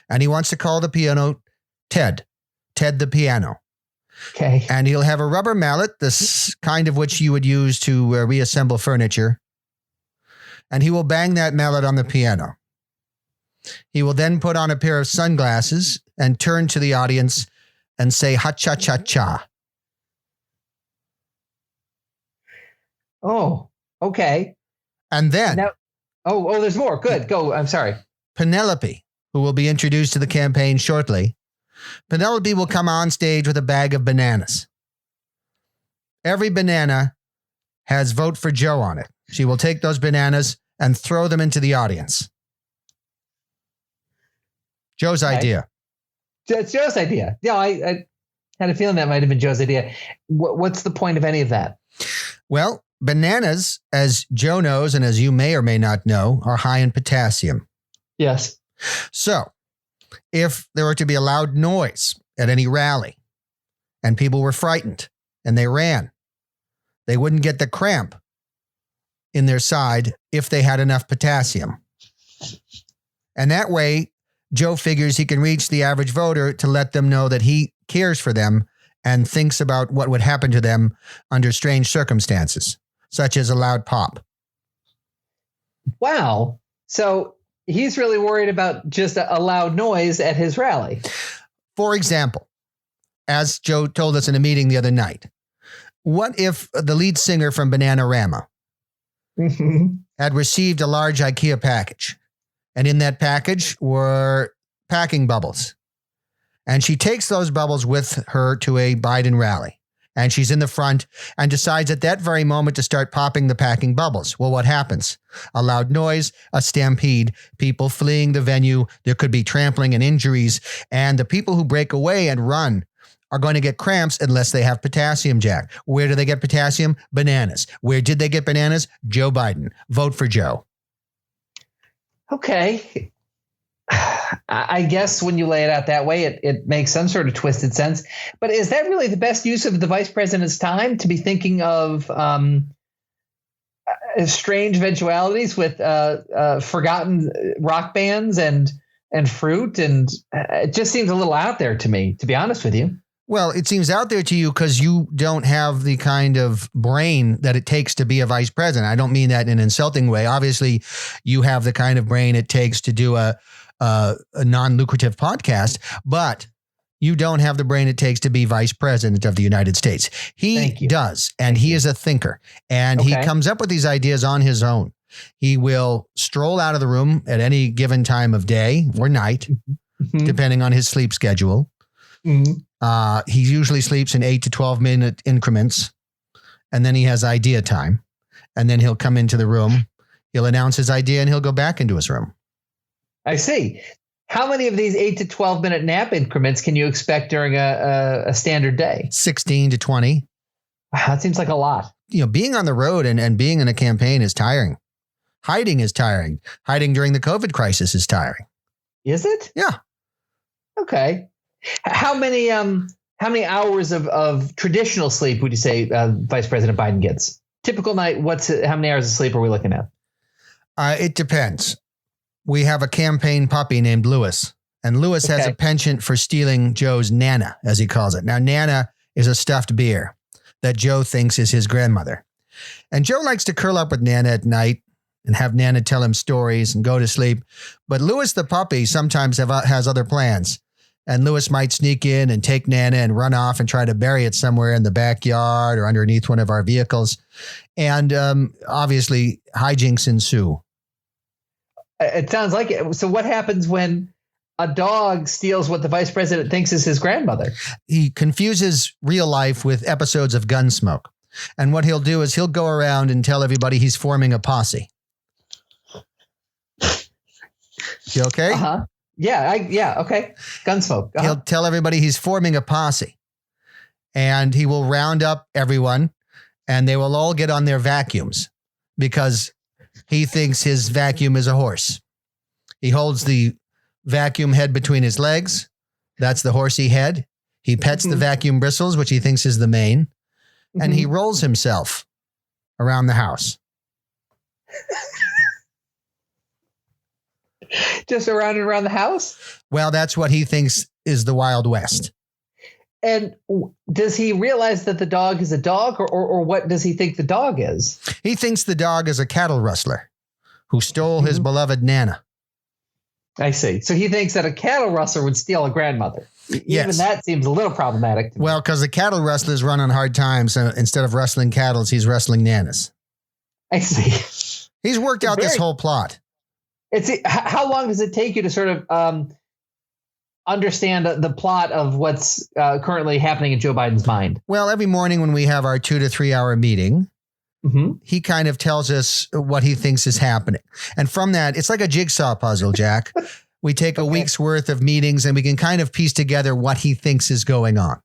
And he wants to call the piano Ted the piano. Okay. And he'll have a rubber mallet, this kind of which you would use to reassemble furniture. And he will bang that mallet on the piano. He will then put on a pair of sunglasses and turn to the audience and say, ha-cha-cha-cha. Oh, okay. And then... Now, there's more. Good. Go. I'm sorry. Penelope, who will be introduced to the campaign shortly. Penelope will come on stage with a bag of bananas. Every banana has vote for Joe on it. She will take those bananas and throw them into the audience. Joe's idea. It's Joe's idea. Yeah, I had a feeling that might have been Joe's idea. What's the point of any of that? Well, bananas, as Joe knows and as you may or may not know, are high in potassium. Yes. So, if there were to be a loud noise at any rally and people were frightened and they ran, they wouldn't get the cramp in their side if they had enough potassium. And that way, Joe figures he can reach the average voter to let them know that he cares for them and thinks about what would happen to them under strange circumstances, such as a loud pop. Wow. So He's really worried about just a loud noise at his rally. For example, as Joe told us in a meeting the other night, what if the lead singer from Bananarama had received a large IKEA package, and in that package were packing bubbles, and she takes those bubbles with her to a Biden rally, and she's in the front and decides at that very moment to start popping the packing bubbles. Well, what happens? A loud noise, a stampede, people fleeing the venue. There could be trampling and injuries, and the people who break away and run are going to get cramps unless they have potassium, Jack. Where do they get potassium? Bananas. Where did they get bananas? Joe Biden. Vote for Joe. Okay. I guess when you lay it out that way, it makes some sort of twisted sense. But is that really the best use of the vice president's time, to be thinking of strange eventualities with forgotten rock bands and fruit? And it just seems a little out there to me, to be honest with you. Well, it seems out there to you because you don't have the kind of brain that it takes to be a vice president. I don't mean that in an insulting way. Obviously, you have the kind of brain it takes to do a non-lucrative podcast, but you don't have the brain it takes to be vice president of the United States. He does, and he is a thinker, and he comes up with these ideas on his own. He will stroll out of the room at any given time of day or night, depending on his sleep schedule. He usually sleeps in 8 to 12 minute increments, and then he has idea time, and then he'll come into the room, he'll announce his idea, and he'll go back into his room. I see. How many of these 8 to 12 minute nap increments can you expect during a standard day? 16 to 20. Wow, that seems like a lot. You know, being on the road and being in a campaign is tiring. Hiding is tiring. Hiding during the COVID crisis is tiring. Is it? Yeah. Okay. How many hours of traditional sleep would you say Vice President Biden gets? Typical night, how many hours of sleep are we looking at? It depends. We have a campaign puppy named Lewis, and Lewis has a penchant for stealing Joe's Nana, as he calls it. Now, Nana is a stuffed bear that Joe thinks is his grandmother. And Joe likes to curl up with Nana at night and have Nana tell him stories and go to sleep. But Lewis the puppy sometimes has other plans. And Lewis might sneak in and take Nana and run off and try to bury it somewhere in the backyard or underneath one of our vehicles. And obviously, hijinks ensue. It sounds like it. So what happens when a dog steals what the vice president thinks is his grandmother? He confuses real life with episodes of Gunsmoke. And what he'll do is he'll go around and tell everybody he's forming a posse. You okay? Uh-huh. Yeah. Okay. Gunsmoke. Uh-huh. He'll tell everybody he's forming a posse. And he will round up everyone, and they will all get on their vacuums because he thinks his vacuum is a horse. He holds the vacuum head between his legs. That's the horsey head. He pets the vacuum bristles, which he thinks is the mane. And he rolls himself around the house. Just around and around the house? Well, that's what he thinks is the Wild West. And does he realize that the dog is a dog, or what does he think the dog is? He thinks the dog is a cattle rustler who stole his beloved Nana. I see. So he thinks that a cattle rustler would steal a grandmother. Yes. Even that seems a little problematic to me. Well, because the cattle rustlers run on hard times. So instead of rustling cattle, he's rustling Nanas. I see. He's worked out this whole plot. How long does it take you to sort of understand the plot of what's currently happening in Joe Biden's mind? Well, every morning when we have our 2 to 3 hour meeting, he kind of tells us what he thinks is happening. And from that, it's like a jigsaw puzzle, Jack. We take a week's worth of meetings and we can kind of piece together what he thinks is going on.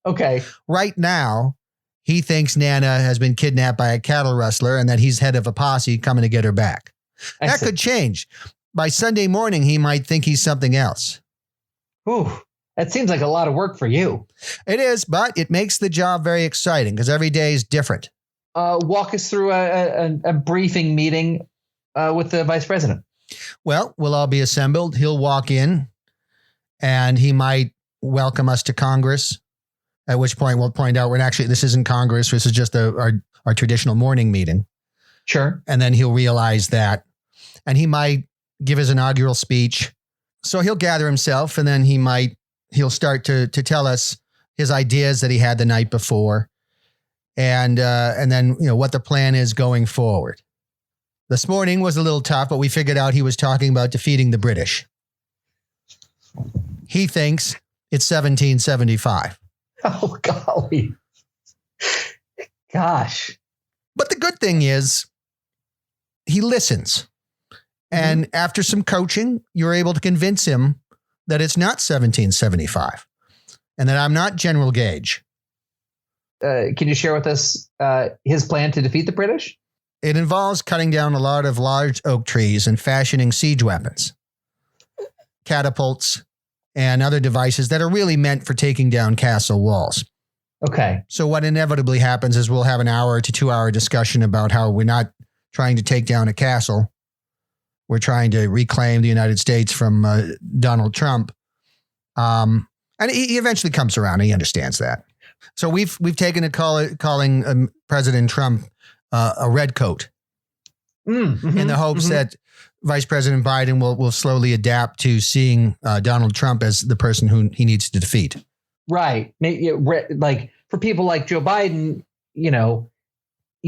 Okay. Right now, he thinks Nana has been kidnapped by a cattle rustler and that he's head of a posse coming to get her back. That could change. By Sunday morning, he might think he's something else. Ooh, that seems like a lot of work for you. It is, but it makes the job very exciting because every day is different. Walk us through a briefing meeting with the vice president. Well, we'll all be assembled. He'll walk in and he might welcome us to Congress, at which point we'll point out this isn't Congress. This is just our traditional morning meeting. Sure. And then he'll realize that. And he might give his inaugural speech. So he'll gather himself, and then he'll start to tell us his ideas that he had the night before, and then what the plan is going forward. This morning was a little tough, but we figured out he was talking about defeating the British. He thinks it's 1775. Oh, golly. Gosh. But the good thing is he listens. And after some coaching, you're able to convince him that it's not 1775 and that I'm not General Gage. Can you share with us his plan to defeat the British? It involves cutting down a lot of large oak trees and fashioning siege weapons, catapults, and other devices that are really meant for taking down castle walls. Okay. So what inevitably happens is we'll have an hour to 2 hour discussion about how we're not trying to take down a castle. We're trying to reclaim the United States from Donald Trump. And he eventually comes around. He understands that. So we've taken to calling President Trump a red coat in the hopes that Vice President Biden will slowly adapt to seeing Donald Trump as the person who he needs to defeat. Right. Like for people like Joe Biden, you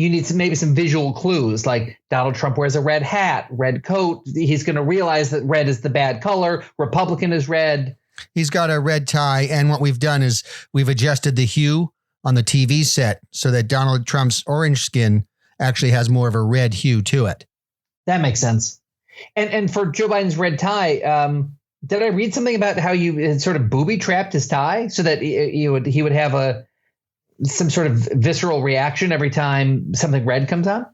need maybe some visual clues, like Donald Trump wears a red hat, red coat. He's going to realize that red is the bad color. Republican is red. He's got a red tie. And what we've done is we've adjusted the hue on the TV set so that Donald Trump's orange skin actually has more of a red hue to it. That makes sense. And for Joe Biden's red tie, did I read something about how you had sort of booby trapped his tie so that he would have some sort of visceral reaction every time something red comes on?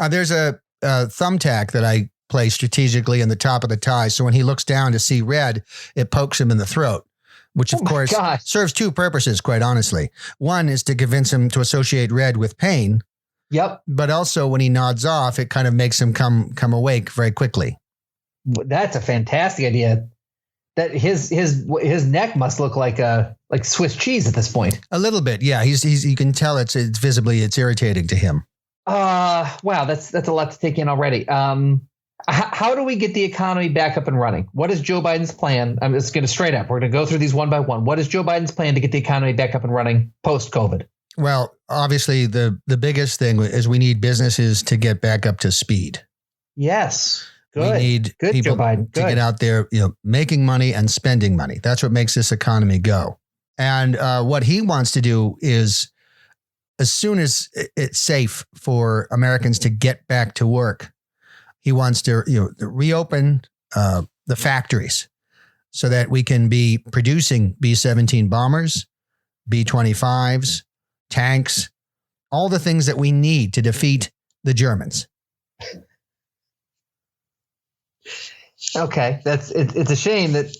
There's a thumbtack that I place strategically in the top of the tie. So when he looks down to see red, it pokes him in the throat, which of course serves two purposes, quite honestly. One is to convince him to associate red with pain. Yep. But also when he nods off, it kind of makes him come awake very quickly. That's a fantastic idea. That his neck must look like Swiss cheese at this point. A little bit, yeah. He's you can tell it's visibly irritating to him. Wow, that's a lot to take in already. How do we get the economy back up and running? What is Joe Biden's plan? I'm just going to straight up. We're going to go through these one by one. What is Joe Biden's plan to get the economy back up and running post-COVID? Well, obviously the biggest thing is we need businesses to get back up to speed. Yes. Good. We need Good, people Joe Biden. to get out there, making money and spending money. That's what makes this economy go. And what he wants to do is, as soon as it's safe for Americans to get back to work, he wants to reopen the factories so that we can be producing B-17 bombers, B-25s, tanks, all the things that we need to defeat the Germans. Okay, it's a shame that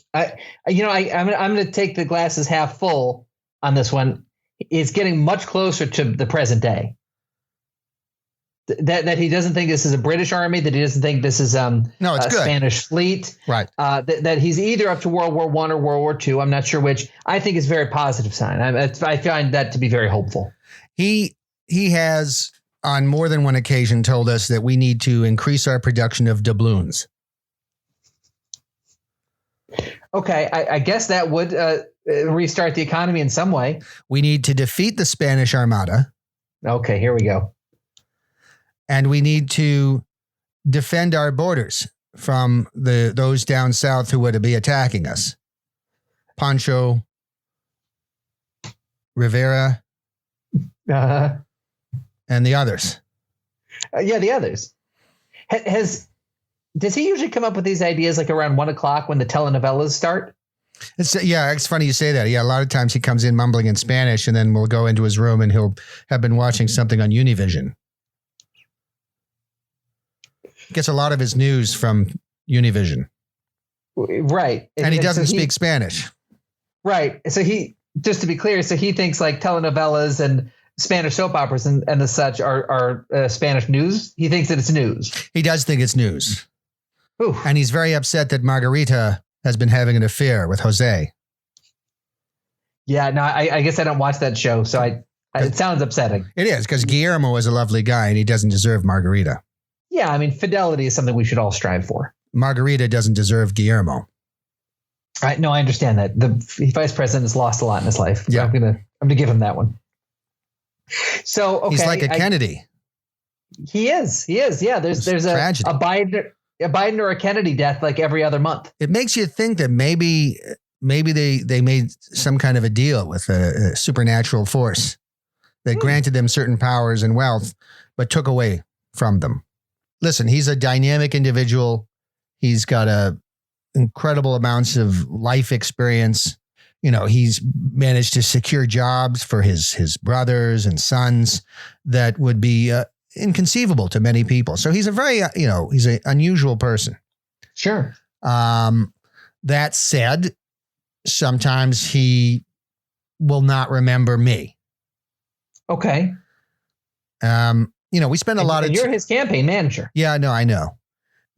I'm going to take the glasses half full on this one. It's getting much closer to the present day. That he doesn't think this is a British army, that he doesn't think this is a Spanish fleet, right? That he's either up to World War I or World War II. I'm not sure which. I think is a very positive sign. I find that to be very hopeful. He has on more than one occasion told us that we need to increase our production of doubloons. Okay, I guess that would restart the economy in some way. We need to defeat the Spanish Armada. Okay, here we go. And we need to defend our borders from those down south who would be attacking us. Pancho, Rivera, and the others. The others. Does he usually come up with these ideas like around 1 o'clock when the telenovelas start? It's funny you say that. Yeah, a lot of times he comes in mumbling in Spanish, and then we'll go into his room and he'll have been watching something on Univision. He gets a lot of his news from Univision. Right. And he doesn't speak Spanish. Right. So just to be clear, so he thinks like telenovelas and Spanish soap operas and the such are Spanish news. He thinks that it's news. He does think it's news. Ooh. And he's very upset that Margarita has been having an affair with Jose. Yeah, no, I guess I don't watch that show, so it sounds upsetting. It is, because Guillermo is a lovely guy and he doesn't deserve Margarita. Yeah, I mean, fidelity is something we should all strive for. Margarita doesn't deserve Guillermo. No, I understand that. The vice president has lost a lot in his life. Yeah. I'm gonna give him that one. So okay, he's like a Kennedy. He is. Yeah. There's a Biden or a Kennedy death like every other month. It makes you think that maybe they made some kind of a deal with a supernatural force that granted them certain powers and wealth, but took away from them. Listen, he's a dynamic individual. He's got incredible amounts of life experience. He's managed to secure jobs for his brothers and sons that would be inconceivable to many people. So he's a very, he's an unusual person. Sure. That said, sometimes he will not remember me. Okay. We spend a lot of. You're his campaign manager. Yeah, no, I know.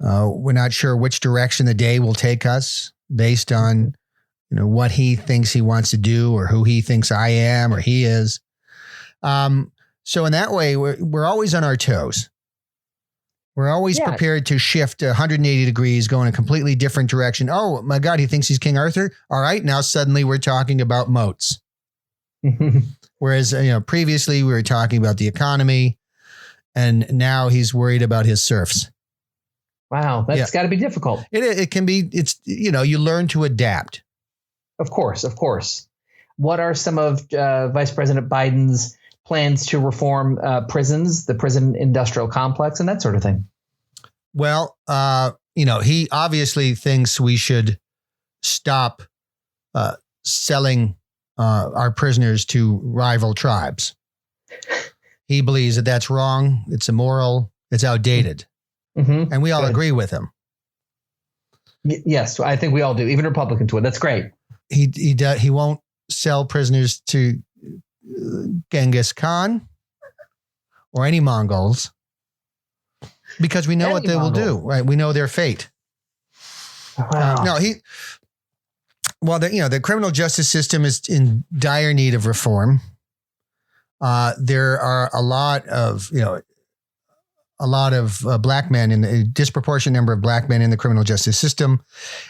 We're not sure which direction the day will take us based on, what he thinks he wants to do or who he thinks I am or he is. So in that way, we're always on our toes. We're always prepared to shift 180 degrees, go in a completely different direction. Oh my God, he thinks he's King Arthur. All right, now suddenly we're talking about moats. Whereas previously we were talking about the economy, and now he's worried about his serfs. Wow, that's got to be difficult. It can be. It's you learn to adapt. Of course. What are some of Vice President Biden's plans to reform prisons, the prison industrial complex, and that sort of thing? Well, he obviously thinks we should stop selling our prisoners to rival tribes. He believes that that's wrong. It's immoral. It's outdated. Mm-hmm. And we all agree with him. Yes, I think we all do. Even Republicans would. That's great. He won't sell prisoners to Genghis Khan or any Mongols because we know what they will do, right? We know their fate. Wow. The criminal justice system is in dire need of reform. There are a lot of black men in a disproportionate number of black men in the criminal justice system,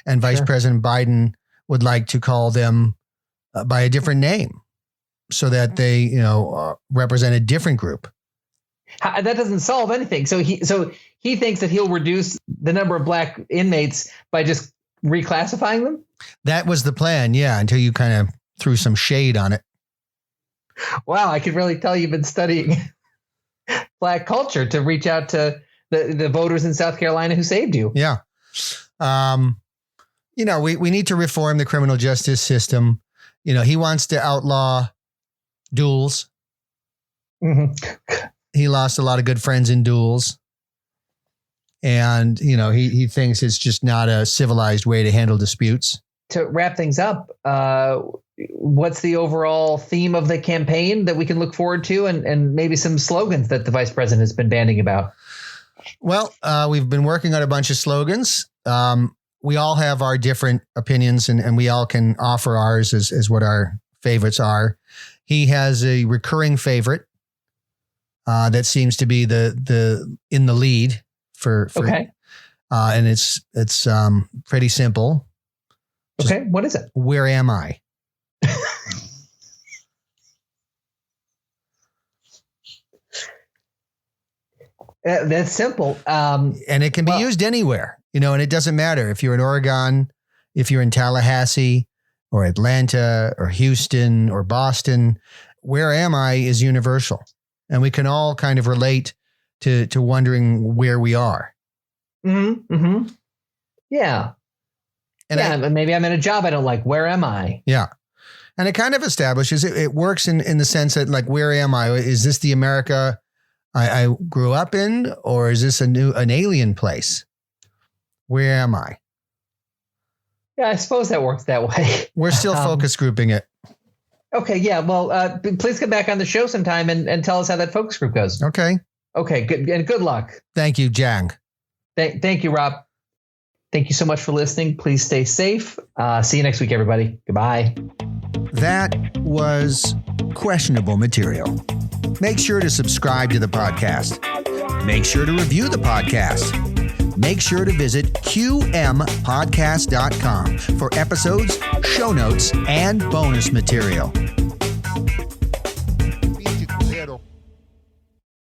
and Vice President Biden would like to call them by a different name so that they, represent a different group. That doesn't solve anything. So he thinks that he'll reduce the number of black inmates by just reclassifying them. That was the plan. Yeah. Until you kind of threw some shade on it. Wow. I could really tell you've been studying black culture to reach out to the voters in South Carolina who saved you. Yeah. We need to reform the criminal justice system. He wants to outlaw duels. Mm-hmm. He lost a lot of good friends in duels. And, he thinks it's just not a civilized way to handle disputes. To wrap things up, what's the overall theme of the campaign that we can look forward to, and maybe some slogans that the vice president has been banding about? Well, we've been working on a bunch of slogans. We all have our different opinions, and we all can offer ours as what our favorites are. He has a recurring favorite that seems to be the in the lead for and it's pretty simple. Okay, what is it? Where am I? That's simple. And it can be used anywhere, and it doesn't matter if you're in Oregon, if you're in Tallahassee or Atlanta or Houston or Boston. Where am I is universal. And we can all kind of relate to wondering where we are. Mm-hmm. Mm-hmm. Yeah. And maybe I'm in a job I don't like. Where am I? Yeah. And it kind of establishes, it works in the sense that, like, where am I? Is this the America I grew up in, or is this an alien place? Where am I? Yeah, I suppose that works that way. We're still focus grouping it. Okay. Yeah. Well, please come back on the show sometime and tell us how that focus group goes. Okay. Okay. Good. And good luck. Thank you, Jang. Thank you, Rob. Thank you so much for listening. Please stay safe. See you next week, everybody. Goodbye. That was questionable material. Make sure to subscribe to the podcast. Make sure to review the podcast. make sure to visit qmpodcast.com for episodes, show notes, and bonus material.